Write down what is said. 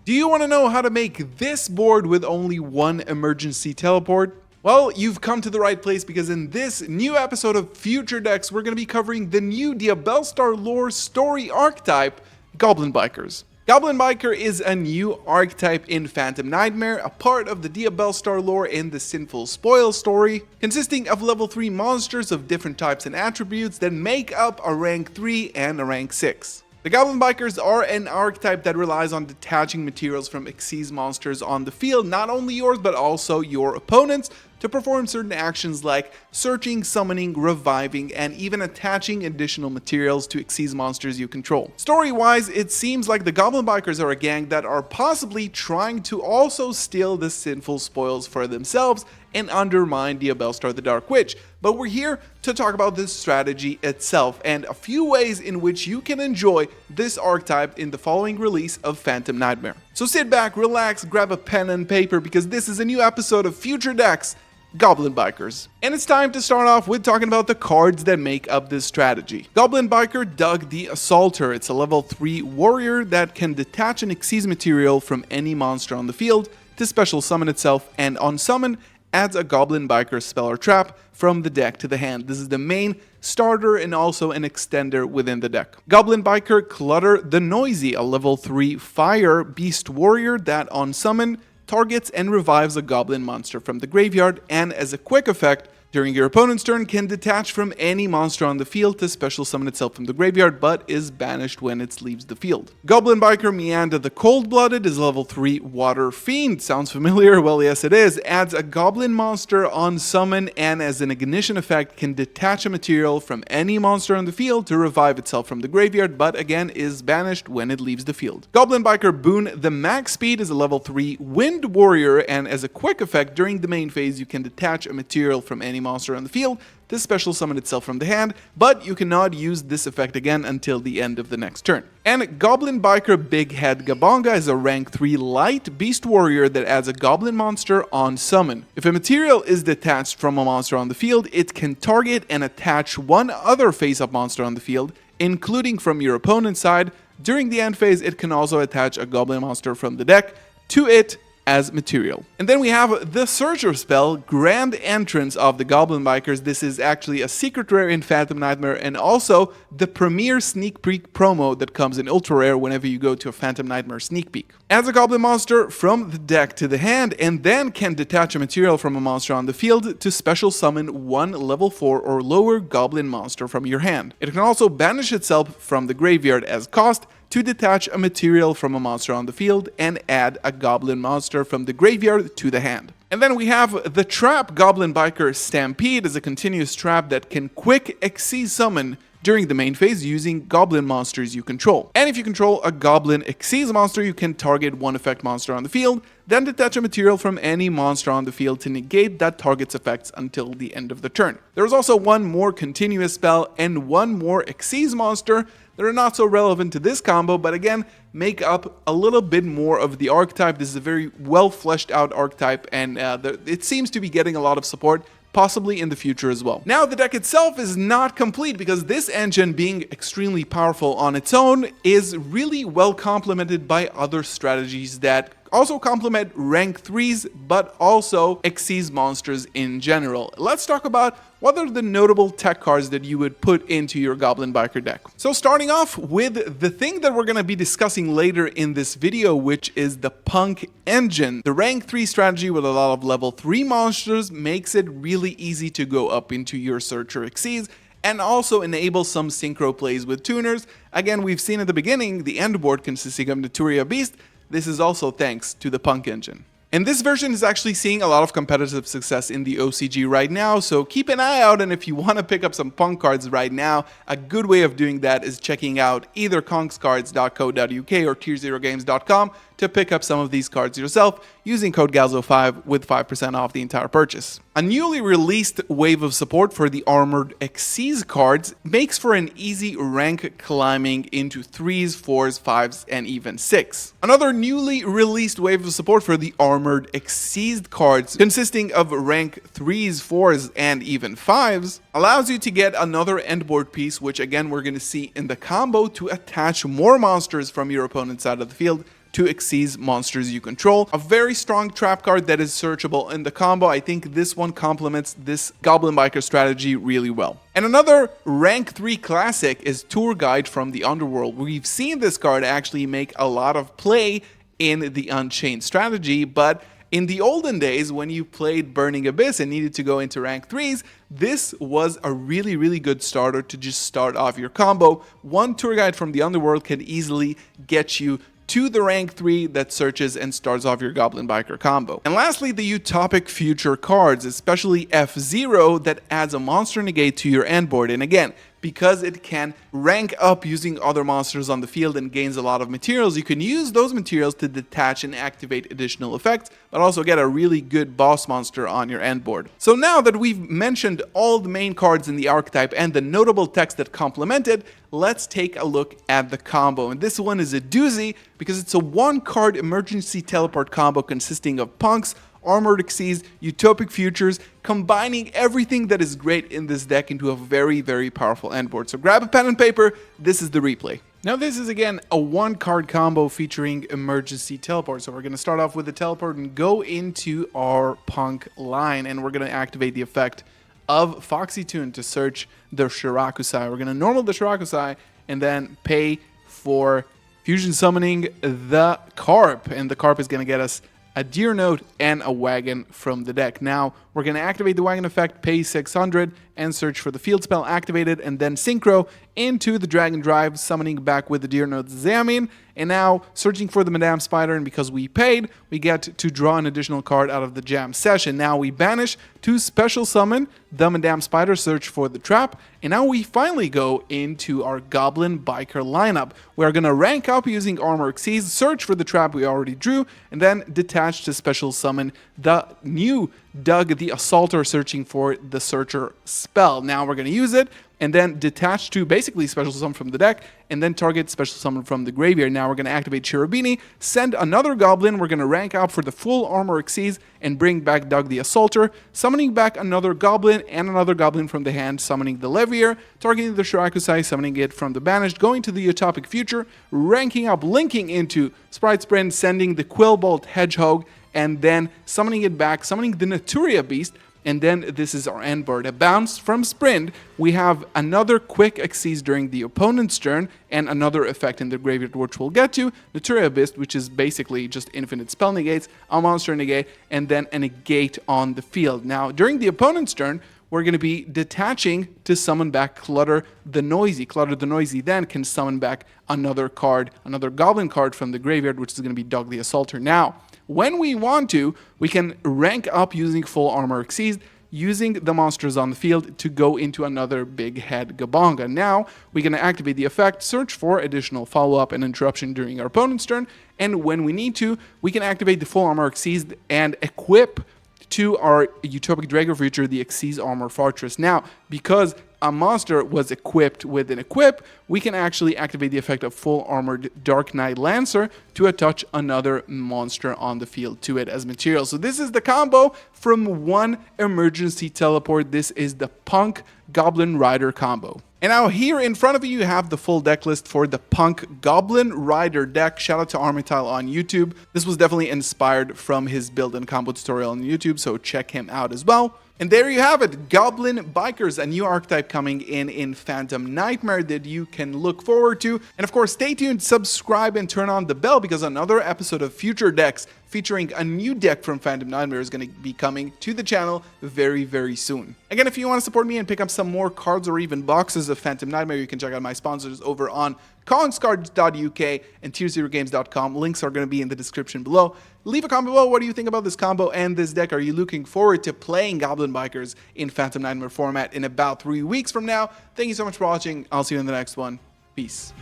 Do you want to know how to make this board with only one emergency teleport? Well, you've come to the right place because in this new episode of Future Decks, we're going to be covering the new Diabellstar lore story archetype, Goblin Bikers. Goblin Biker is a new archetype in Phantom Nightmare, a part of the Diabellstar lore in the Sinful Spoil story, consisting of level 3 monsters of different types and attributes that make up a rank 3 and a rank 6. The Goblin Bikers are an archetype that relies on detaching materials from Xyz monsters on the field, not only yours but also your opponents, to perform certain actions like searching, summoning, reviving, and even attaching additional materials to Xyz monsters you control. Story-wise, it seems like the Goblin Bikers are a gang that are possibly trying to also steal the Sinful Spoils for themselves and undermine Diabellstar the Dark Witch, but we're here to talk about this strategy itself and a few ways in which you can enjoy this archetype in the following release of Phantom Nightmare. So sit back, relax, grab a pen and paper because this is a new episode of Future Decks, Goblin Bikers. And it's time to start off with talking about the cards that make up this strategy. Goblin Biker Doug the Assaulter. It's a level 3 warrior that can detach an Xyz material from any monster on the field to special summon itself, and on summon adds a Goblin Biker spell or trap from the deck to the hand. This is the main starter and also an extender within the deck. Goblin Biker Clutter the Noisy, a level 3 fire beast warrior that on summon targets and revives a goblin monster from the graveyard, and as a quick effect, during your opponent's turn can detach from any monster on the field to special summon itself from the graveyard, but is banished when it leaves the field. Goblin Biker Meander the Cold-Blooded is level 3 Water Fiend. Sounds familiar? Well, yes it is. Adds a goblin monster on summon and as an ignition effect can detach a material from any monster on the field to revive itself from the graveyard, but again is banished when it leaves the field. Goblin Biker Boon the Max Speed is a level 3 Wind Warrior, and as a quick effect during the main phase you can detach a material from any monster on the field to special summon itself from the hand, but you cannot use this effect again until the end of the next turn. And Goblin Biker Big Head Gabonga is a rank 3 light beast warrior that adds a goblin monster on summon. If a material is detached from a monster on the field, it can target and attach one other face-up monster on the field, including from your opponent's side. During the end phase, it can also attach a goblin monster from the deck to it as material. And then we have the Searcher spell, Grand Entrance of the Goblin Bikers. This is actually a secret rare in Phantom Nightmare and also the premier sneak peek promo that comes in ultra rare whenever you go to a Phantom Nightmare sneak peek. Adds a goblin monster from the deck to the hand and then can detach a material from a monster on the field to special summon one level 4 or lower goblin monster from your hand. It can also banish itself from the graveyard as cost to detach a material from a monster on the field and add a goblin monster from the graveyard to the hand. And then we have the trap Goblin Biker Stampede is a continuous trap that can quick Xyz summon during the main phase using goblin monsters you control. And if you control a goblin Xyz monster, you can target one effect monster on the field, then detach a material from any monster on the field to negate that target's effects until the end of the turn. There is also one more continuous spell and one more Xyz monster that are not so relevant to this combo, but again, make up a little bit more of the archetype. This is a very well fleshed out archetype, and it seems to be getting a lot of support, possibly in the future as well. Now, the deck itself is not complete because this engine, being extremely powerful on its own, is really well complemented by other strategies that also complement rank 3s, but also Xyz monsters in general. Let's talk about what are the notable tech cards that you would put into your Goblin Biker deck. So starting off with the thing that we're going to be discussing later in this video, which is the Punk Engine. The rank 3 strategy with a lot of level 3 monsters makes it really easy to go up into your Searcher Xyz and also enable some synchro plays with tuners. Again, we've seen at the beginning the end board consisting of Naturia Beast. This is also thanks to the Punk Engine. And this version is actually seeing a lot of competitive success in the OCG right now, so keep an eye out, and if you want to pick up some Punk cards right now, a good way of doing that is checking out either konkscards.co.uk or tier0games.com to pick up some of these cards yourself using code GALZO5 with 5% off the entire purchase. A newly released wave of support for the Armored Xyz cards makes for an easy rank climbing into 3s, 4s, 5s, and even 6. Another newly released wave of support for the Armored Xyz cards, consisting of rank 3s, 4s, and even 5s, allows you to get another endboard piece, which again we're going to see in the combo, to attach more monsters from your opponent's side of the field to Xyz monsters you control. A very strong trap card that is searchable in the combo. I think this one complements this Goblin Biker strategy really well. And another rank 3 classic is Tour Guide from the Underworld. We've seen this card actually make a lot of play in the Unchained strategy, but in the olden days when you played Burning Abyss and needed to go into rank 3s, this was a really good starter to just start off your combo. One Tour Guide from the Underworld can easily get you to the rank 3 that searches and starts off your Goblin Biker combo. And lastly, the Utopic Future cards, especially F-Zero, that adds a monster negate to your end board. And again, because it can rank up using other monsters on the field and gains a lot of materials, you can use those materials to detach and activate additional effects, but also get a really good boss monster on your end board. So now that we've mentioned all the main cards in the archetype and the notable text that complement it, let's take a look at the combo. And this one is a doozy because it's a 1-card emergency teleport combo consisting of punks, Armored Xyz, Utopic Futures, combining everything that is great in this deck into a very powerful end board. So grab a pen and paper, this is the replay. Now this is again a 1-card combo featuring emergency teleport. So we're going to start off with the teleport and go into our punk line, and we're going to activate the effect of Foxy Tune to search the Shirakusai. We're going to normal the Shirakusai and then pay for fusion summoning the Carp, and the Carp is going to get us a Deer Note and a Wagon from the deck. Now, we're going to activate the Wagon effect, pay 600, and search for the field spell activated, and then Synchro into the Dragon Drive, summoning back with the Deer Note Zamin, and now searching for the Madame Spider, and because we paid, we get to draw an additional card out of the jam session. Now we banish to special summon the Madame Spider, search for the trap, and now we finally go into our Goblin Biker lineup. We're going to rank up using Armor Xyz, search for the trap we already drew, and then detach to special summon the new Doug the Assaulter, searching for the Searcher spell. Now we're going to use it, and then detach to basically special summon from the deck, and then target special summon from the graveyard. Now we're going to activate Cherubini, send another Goblin, we're going to rank up for the full Armor Xyz, and bring back Doug the Assaulter, summoning back another Goblin and another Goblin from the hand, summoning the Levier, targeting the Shirakusai, summoning it from the banished, going to the Utopic Future, ranking up, linking into Sprite Sprint, sending the Quillbolt Hedgehog, and then summoning it back, summoning the Naturia Beast, and then this is our end board. A bounce from Sprint, we have another quick Xyz during the opponent's turn, and another effect in the graveyard which we'll get to, Naturia Beast, which is basically just infinite spell negates, a monster negate, and then a negate on the field. Now, during the opponent's turn, we're going to be detaching to summon back Clutter the Noisy. Clutter the Noisy then can summon back another card, another Goblin card from the graveyard, which is going to be Doug the Assaulter. Now, when we want to, we can rank up using full Armor Xyz, using the monsters on the field to go into another big head Gabonga. Now, we're going to activate the effect, search for additional follow-up and interruption during our opponent's turn, and when we need to, we can activate the full Armor Xyz and equip to our Utopic Dragon Future the Xyz Armor Fortress. Now, because a monster was equipped with an equip, we can actually activate the effect of full armored Dark Knight Lancer to attach another monster on the field to it as material. So this is the combo from one emergency teleport. This is the Punk Goblin Rider combo. And now here in front of you have the full deck list for the Punk Goblin Rider deck. Shout out to Armitile on YouTube. This was definitely inspired from his build and combo tutorial on YouTube, so check him out as well. And there you have it, Goblin Bikers, a new archetype coming in Phantom Nightmare that you can look forward to. And of course, stay tuned, subscribe, and turn on the bell because another episode of Future Decks featuring a new deck from Phantom Nightmare is going to be coming to the channel very soon. Again, if you want to support me and pick up some more cards or even boxes of Phantom Nightmare, you can check out my sponsors over on congscards.uk and tierzerogames.com. Links are going to be in the description below. Leave a comment below. What do you think about this combo and this deck? Are you looking forward to playing Goblin Bikers in Phantom Nightmare format in about 3 weeks from now? Thank you so much for watching. I'll see you in the next one. Peace.